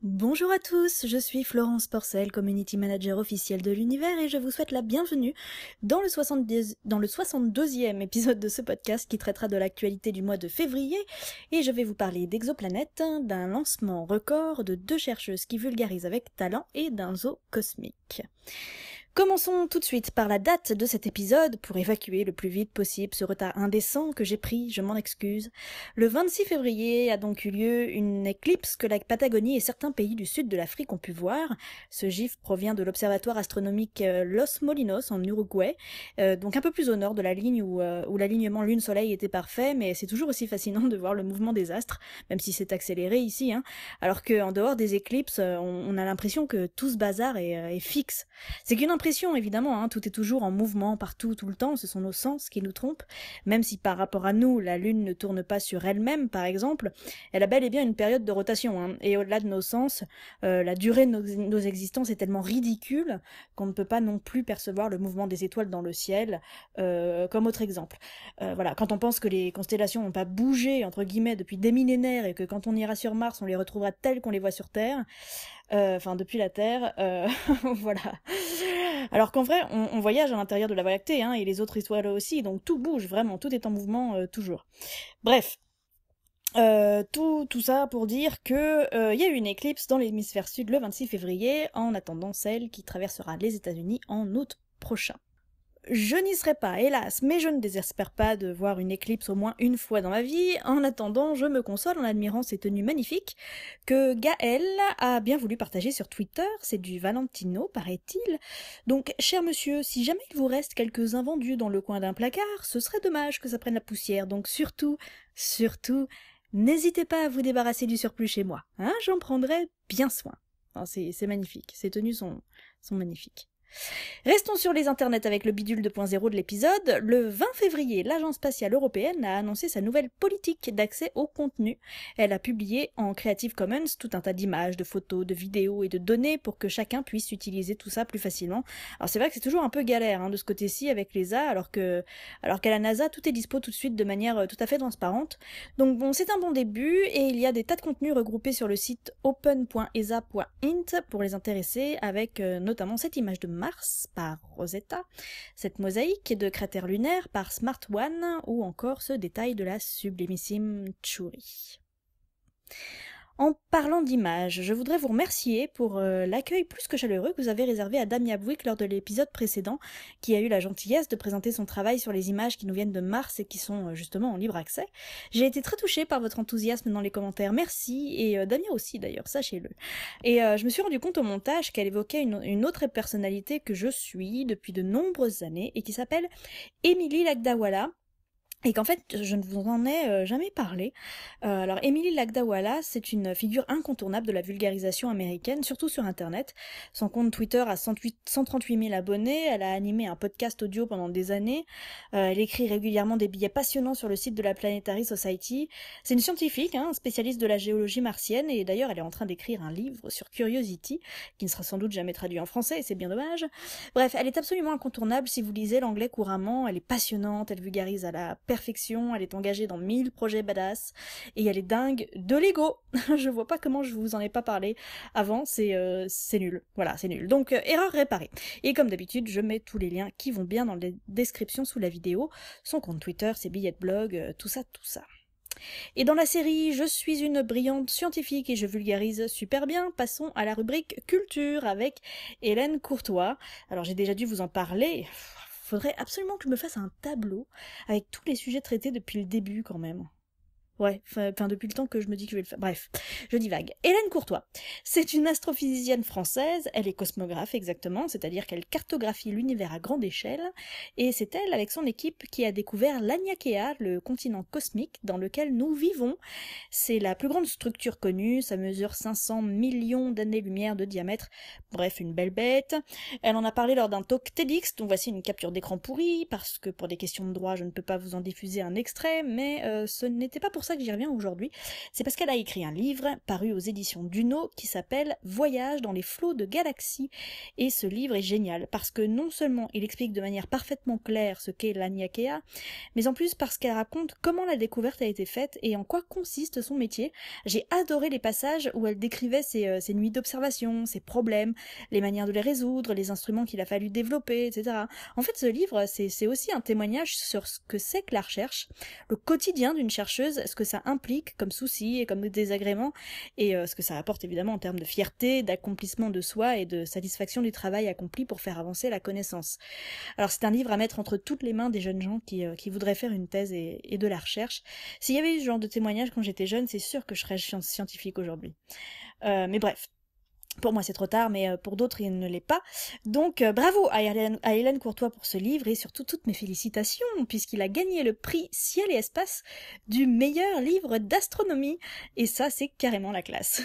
Bonjour à tous, je suis Florence Porcel, Community Manager officielle de l'univers et je vous souhaite la bienvenue dans le 62e épisode de ce podcast qui traitera de l'actualité du mois de février et je vais vous parler d'Exoplanète, d'un lancement record de 2 chercheuses qui vulgarisent avec talent et d'un zoo cosmique. Commençons tout de suite par la date de cet épisode pour évacuer le plus vite possible ce retard indécent que j'ai pris, je m'en excuse. Le 26 février a donc eu lieu une éclipse que la Patagonie et certains pays du sud de l'Afrique ont pu voir. Ce gif provient de l'observatoire astronomique Los Molinos en Uruguay, donc un peu plus au nord de la ligne où l'alignement Lune-Soleil était parfait, mais c'est toujours aussi fascinant de voir le mouvement des astres, même si c'est accéléré ici, alors qu'en dehors des éclipses, on a l'impression que tout ce bazar est fixe. C'est qu'une impression évidemment, tout est toujours en mouvement partout, tout le temps, ce sont nos sens qui nous trompent, même si par rapport à nous, la Lune ne tourne pas sur elle-même par exemple, elle a bel et bien une période de rotation, et au-delà de nos sens, la durée de nos existences est tellement ridicule qu'on ne peut pas non plus percevoir le mouvement des étoiles dans le ciel, comme autre exemple. Voilà, quand on pense que les constellations n'ont pas bougé, entre guillemets, depuis des millénaires, et que quand on ira sur Mars, on les retrouvera telles qu'on les voit sur Terre, depuis la Terre, voilà. Alors qu'en vrai, on voyage à l'intérieur de la Voie lactée, et les autres étoiles aussi, donc tout bouge, vraiment, tout est en mouvement, toujours. Bref. Tout ça pour dire que y a eu une éclipse dans l'hémisphère sud le 26 février, en attendant celle qui traversera les États-Unis en août prochain. Je n'y serai pas, hélas, mais je ne désespère pas de voir une éclipse au moins une fois dans ma vie. En attendant, je me console en admirant ces tenues magnifiques que Gaël a bien voulu partager sur Twitter. C'est du Valentino, paraît-il. Donc, cher monsieur, si jamais il vous reste quelques invendus dans le coin d'un placard, ce serait dommage que ça prenne la poussière. Donc surtout, n'hésitez pas à vous débarrasser du surplus chez moi. J'en prendrai bien soin. C'est magnifique. Ces tenues sont magnifiques. Restons sur les internets avec le bidule 2.0 de l'épisode. Le 20 février, l'Agence spatiale européenne a annoncé sa nouvelle politique d'accès au contenu. Elle a publié en Creative Commons tout un tas d'images, de photos, de vidéos et de données pour que chacun puisse utiliser tout ça plus facilement. Alors c'est vrai que c'est toujours un peu galère de ce côté-ci avec l'ESA, alors qu'à la NASA, tout est dispo tout de suite de manière tout à fait transparente. Donc bon, c'est un bon début et il y a des tas de contenus regroupés sur le site open.esa.int pour les intéressés, avec notamment cette image de Mars par Rosetta, cette mosaïque de cratères lunaires par Smart One, ou encore ce détail de la sublimissime Tchouri. En parlant d'images, je voudrais vous remercier pour l'accueil plus que chaleureux que vous avez réservé à Damia Bouic lors de l'épisode précédent, qui a eu la gentillesse de présenter son travail sur les images qui nous viennent de Mars et qui sont justement en libre accès. J'ai été très touchée par votre enthousiasme dans les commentaires, merci, et Damia aussi d'ailleurs, sachez-le. Et je me suis rendu compte au montage qu'elle évoquait une autre personnalité que je suis depuis de nombreuses années et qui s'appelle Émilie Lagdawala. Et qu'en fait, je ne vous en ai jamais parlé. Alors, Émilie Lagdawala, c'est une figure incontournable de la vulgarisation américaine, surtout sur Internet. Son compte Twitter a 138 000 abonnés, elle a animé un podcast audio pendant des années, elle écrit régulièrement des billets passionnants sur le site de la Planetary Society. C'est une scientifique, spécialiste de la géologie martienne, et d'ailleurs, elle est en train d'écrire un livre sur Curiosity, qui ne sera sans doute jamais traduit en français, et c'est bien dommage. Bref, elle est absolument incontournable si vous lisez l'anglais couramment, elle est passionnante, elle vulgarise à la perfection, elle est engagée dans 1000 projets badass, et elle est dingue de Lego. Je vois pas comment je vous en ai pas parlé avant, c'est nul. Voilà, c'est nul. Donc, erreur réparée. Et comme d'habitude, je mets tous les liens qui vont bien dans les descriptions sous la vidéo, son compte Twitter, ses billets de blog, tout ça. Et dans la série « Je suis une brillante scientifique et je vulgarise super bien », passons à la rubrique « Culture » avec Hélène Courtois. Alors j'ai déjà dû vous en parler, faudrait absolument que je me fasse un tableau avec tous les sujets traités depuis le début quand même. Ouais, depuis le temps que je me dis que je vais le faire. Bref, je divague. Hélène Courtois, c'est une astrophysicienne française, elle est cosmographe exactement, c'est-à-dire qu'elle cartographie l'univers à grande échelle, et c'est elle, avec son équipe, qui a découvert l'Aniakea, le continent cosmique dans lequel nous vivons. C'est la plus grande structure connue, ça mesure 500 millions d'années-lumière de diamètre, bref, une belle bête. Elle en a parlé lors d'un talk TEDx, dont voici une capture d'écran pourrie, parce que pour des questions de droit, je ne peux pas vous en diffuser un extrait, mais ce n'était pas pour ça que j'y reviens aujourd'hui. C'est parce qu'elle a écrit un livre paru aux éditions Duno qui s'appelle Voyage dans les flots de galaxies. Et ce livre est génial parce que non seulement il explique de manière parfaitement claire ce qu'est l'Aniakea, mais en plus parce qu'elle raconte comment la découverte a été faite et en quoi consiste son métier. J'ai adoré les passages où elle décrivait ses nuits d'observation, ses problèmes, les manières de les résoudre, les instruments qu'il a fallu développer, etc. En fait, ce livre, c'est aussi un témoignage sur ce que c'est que la recherche, le quotidien d'une chercheuse, ce que ça implique comme soucis et comme désagréments, et ce que ça apporte évidemment en termes de fierté, d'accomplissement de soi et de satisfaction du travail accompli pour faire avancer la connaissance. Alors c'est un livre à mettre entre toutes les mains des jeunes gens qui voudraient faire une thèse et de la recherche. S'il y avait eu ce genre de témoignage quand j'étais jeune, c'est sûr que je serais scientifique aujourd'hui. Mais bref. Pour moi c'est trop tard, mais pour d'autres il ne l'est pas. Donc bravo à Hélène Courtois pour ce livre et surtout toutes mes félicitations puisqu'il a gagné le prix Ciel et Espace du meilleur livre d'astronomie. Et ça c'est carrément la classe.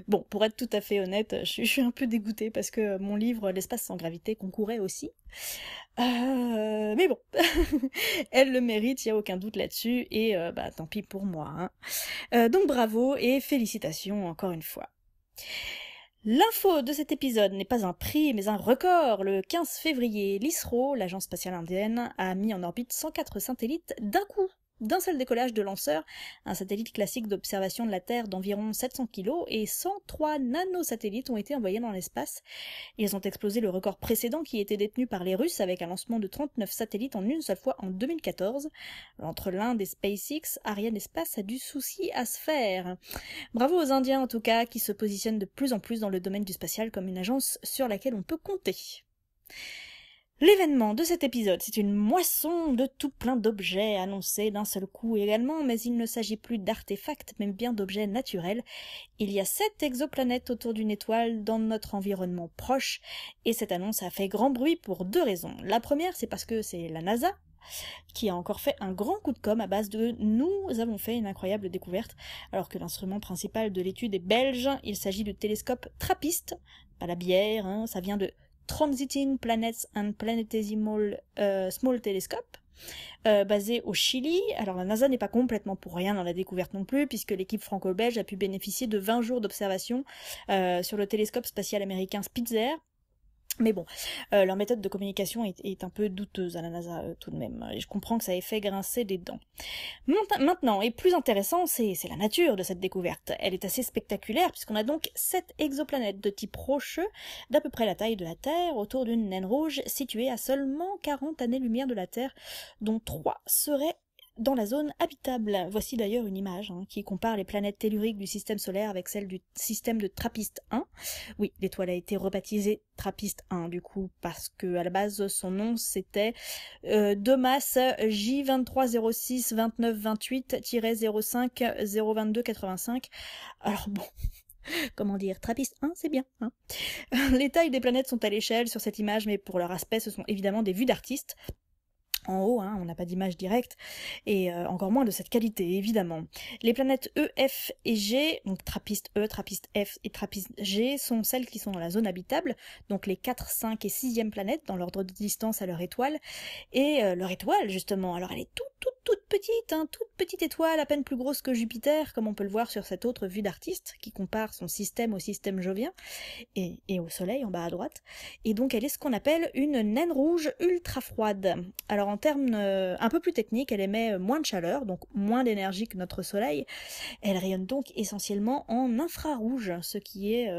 Bon, pour être tout à fait honnête, je suis un peu dégoûtée parce que mon livre L'espace sans gravité concourait aussi. Mais bon, elle le mérite, il n'y a aucun doute là-dessus et tant pis pour moi. Hein. Donc bravo et félicitations encore une fois. L'info de cet épisode n'est pas un prix, mais un record. Le 15 février, l'ISRO, l'agence spatiale indienne, a mis en orbite 104 satellites d'un coup, d'un seul décollage de lanceur, un satellite classique d'observation de la Terre d'environ 700 kg, et 103 nanosatellites ont été envoyés dans l'espace. Ils ont explosé le record précédent qui était détenu par les Russes avec un lancement de 39 satellites en une seule fois en 2014. Entre l'Inde et SpaceX, Ariane Espace a du souci à se faire. Bravo aux Indiens en tout cas, qui se positionnent de plus en plus dans le domaine du spatial comme une agence sur laquelle on peut compter. L'événement de cet épisode, c'est une moisson de tout plein d'objets annoncés d'un seul coup également, mais il ne s'agit plus d'artefacts, mais bien d'objets naturels. Il y a 7 exoplanètes autour d'une étoile dans notre environnement proche, et cette annonce a fait grand bruit pour 2 raisons. La première, c'est parce que c'est la NASA qui a encore fait un grand coup de com' à base de « nous avons fait une incroyable découverte », alors que l'instrument principal de l'étude est belge. Il s'agit du télescope TRAPPIST, pas la bière, hein, ça vient de Transiting Planets and Planetesimal Small Telescope, basé au Chili. Alors la NASA n'est pas complètement pour rien dans la découverte non plus, puisque l'équipe franco-belge a pu bénéficier de 20 jours d'observation sur le télescope spatial américain Spitzer. Mais bon, leur méthode de communication est un peu douteuse à la NASA tout de même, et je comprends que ça ait fait grincer des dents. Maintenant, et plus intéressant, c'est la nature de cette découverte. Elle est assez spectaculaire, puisqu'on a donc 7 exoplanètes de type rocheux, d'à peu près la taille de la Terre, autour d'une naine rouge située à seulement 40 années-lumière de la Terre, dont 3 seraient dans la zone habitable. Voici d'ailleurs une image qui compare les planètes telluriques du système solaire avec celles du système de TRAPPIST-1. Oui, l'étoile a été rebaptisée TRAPPIST-1 du coup, parce que à la base son nom c'était de masse J2306 29 28-05 022 85. Alors bon, comment dire, TRAPPIST 1, c'est bien. Hein. Les tailles des planètes sont à l'échelle sur cette image, mais pour leur aspect, ce sont évidemment des vues d'artistes. En haut, on n'a pas d'image directe, et encore moins de cette qualité, évidemment. Les planètes E, F et G, donc TRAPPIST E, TRAPPIST F et TRAPPIST G, sont celles qui sont dans la zone habitable, donc les 4, 5 et 6e planètes dans l'ordre de distance à leur étoile. Et leur étoile, justement, alors elle est toute petite étoile, à peine plus grosse que Jupiter, comme on peut le voir sur cette autre vue d'artiste, qui compare son système au système jovien, et au Soleil en bas à droite. Et donc elle est ce qu'on appelle une naine rouge ultra froide. Alors en termes un peu plus techniques, elle émet moins de chaleur, donc moins d'énergie que notre Soleil. Elle rayonne donc essentiellement en infrarouge, ce qui est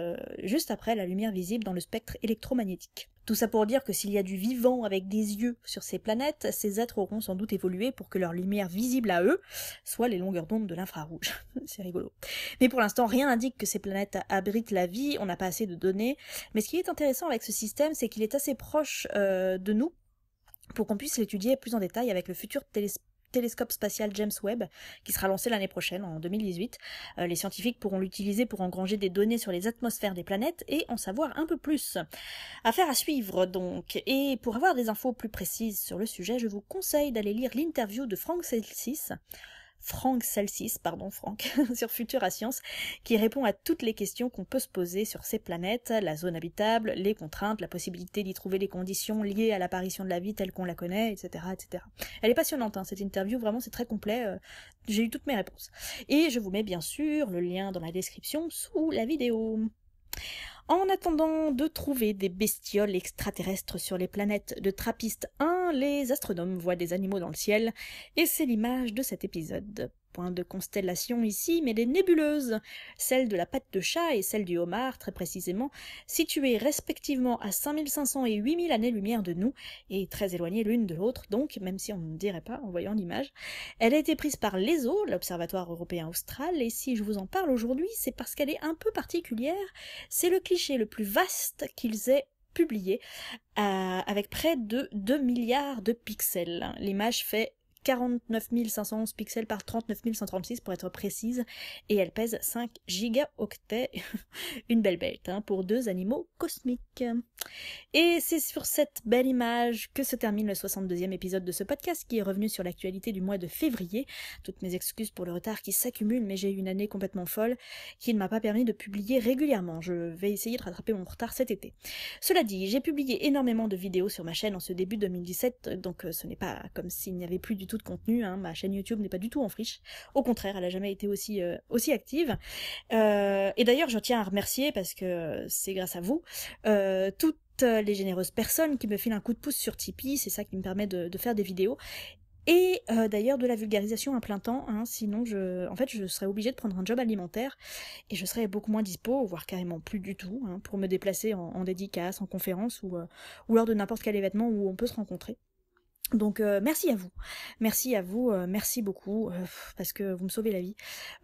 juste après la lumière visible dans le spectre électromagnétique. Tout ça pour dire que s'il y a du vivant avec des yeux sur ces planètes, ces êtres auront sans doute évolué pour que leur lumière visible à eux soit les longueurs d'onde de l'infrarouge. C'est rigolo. Mais pour l'instant, rien n'indique que ces planètes abritent la vie, on n'a pas assez de données. Mais ce qui est intéressant avec ce système, c'est qu'il est assez proche de nous, pour qu'on puisse l'étudier plus en détail avec le futur télescope spatial James Webb, qui sera lancé l'année prochaine, en 2018. Les scientifiques pourront l'utiliser pour engranger des données sur les atmosphères des planètes et en savoir un peu plus. Affaire à suivre donc. Et pour avoir des infos plus précises sur le sujet, je vous conseille d'aller lire l'interview de Frank Franck Salsis, sur Futura Science, qui répond à toutes les questions qu'on peut se poser sur ces planètes, la zone habitable, les contraintes, la possibilité d'y trouver les conditions liées à l'apparition de la vie telle qu'on la connaît, etc., etc. Elle est passionnante, cette interview, vraiment c'est très complet, j'ai eu toutes mes réponses. Et je vous mets bien sûr le lien dans la description sous la vidéo. En attendant de trouver des bestioles extraterrestres sur les planètes de Trappist 1, les astronomes voient des animaux dans le ciel, et c'est l'image de cet épisode. Point de constellation ici, mais des nébuleuses, celle de la patte de chat et celle du homard, très précisément, situées respectivement à 5500 et 8000 années-lumière de nous, et très éloignées l'une de l'autre, donc, même si on ne dirait pas en voyant l'image. Elle a été prise par l'ESO, l'Observatoire européen austral, et si je vous en parle aujourd'hui, c'est parce qu'elle est un peu particulière. C'est le cliché le plus vaste qu'ils aient publié, avec près de 2 milliards de pixels. L'image fait 49 511 pixels par 39 136 pour être précise, et elle pèse 5 gigaoctets, une belle bête, pour 2 animaux cosmiques. Et c'est sur cette belle image que se termine le 62e épisode de ce podcast qui est revenu sur l'actualité du mois de février. Toutes mes excuses pour le retard qui s'accumule, mais j'ai eu une année complètement folle qui ne m'a pas permis de publier régulièrement. Je vais essayer de rattraper mon retard cet été. Cela dit, j'ai publié énormément de vidéos sur ma chaîne en ce début 2017, donc ce n'est pas comme s'il n'y avait plus du tout de contenu, ma chaîne YouTube n'est pas du tout en friche, au contraire, elle a jamais été aussi active, et d'ailleurs je tiens à remercier, parce que c'est grâce à vous, toutes les généreuses personnes qui me filent un coup de pouce sur Tipeee, c'est ça qui me permet de faire des vidéos, et d'ailleurs de la vulgarisation à plein temps, sinon je serais obligée de prendre un job alimentaire, et je serais beaucoup moins dispo, voire carrément plus du tout, pour me déplacer en dédicace, en conférence, ou lors de n'importe quel événement où on peut se rencontrer. Donc merci à vous, merci beaucoup, parce que vous me sauvez la vie,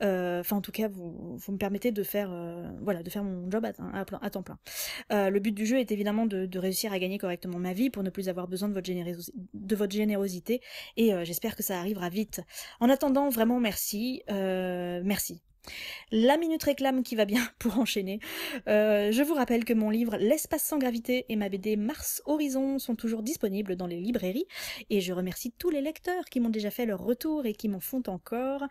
en tout cas vous me permettez de faire mon job à temps plein. Le but du jeu est évidemment de réussir à gagner correctement ma vie pour ne plus avoir besoin de votre générosité, et j'espère que ça arrivera vite. En attendant, vraiment merci. La minute réclame qui va bien pour enchaîner. Je vous rappelle que mon livre L'espace sans gravité et ma BD Mars Horizon sont toujours disponibles dans les librairies, et je remercie tous les lecteurs qui m'ont déjà fait leur retour et qui m'en font encore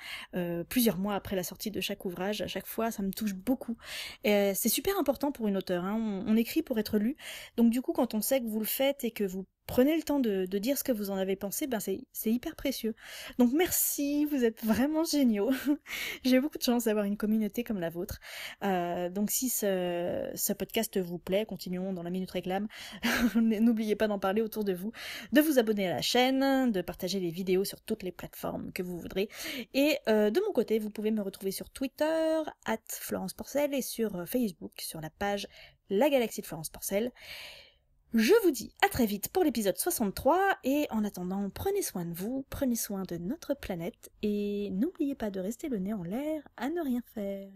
plusieurs mois après la sortie de chaque ouvrage. À chaque fois, ça me touche beaucoup. C'est super important pour une auteure, on écrit pour être lu, donc du coup quand on sait que vous le faites et que vous prenez le temps de dire ce que vous en avez pensé, c'est hyper précieux. Donc merci, vous êtes vraiment géniaux. J'ai beaucoup de chance d'avoir une communauté comme la vôtre. Donc si ce podcast vous plaît, continuons dans la minute réclame. N'oubliez pas d'en parler autour de vous, de vous abonner à la chaîne, de partager les vidéos sur toutes les plateformes que vous voudrez. Et de mon côté, vous pouvez me retrouver sur Twitter, @FlorencePorcel, et sur Facebook, sur la page La Galaxie de Florence Porcel. Je vous dis à très vite pour l'épisode 63, et en attendant, prenez soin de vous, prenez soin de notre planète, et n'oubliez pas de rester le nez en l'air à ne rien faire.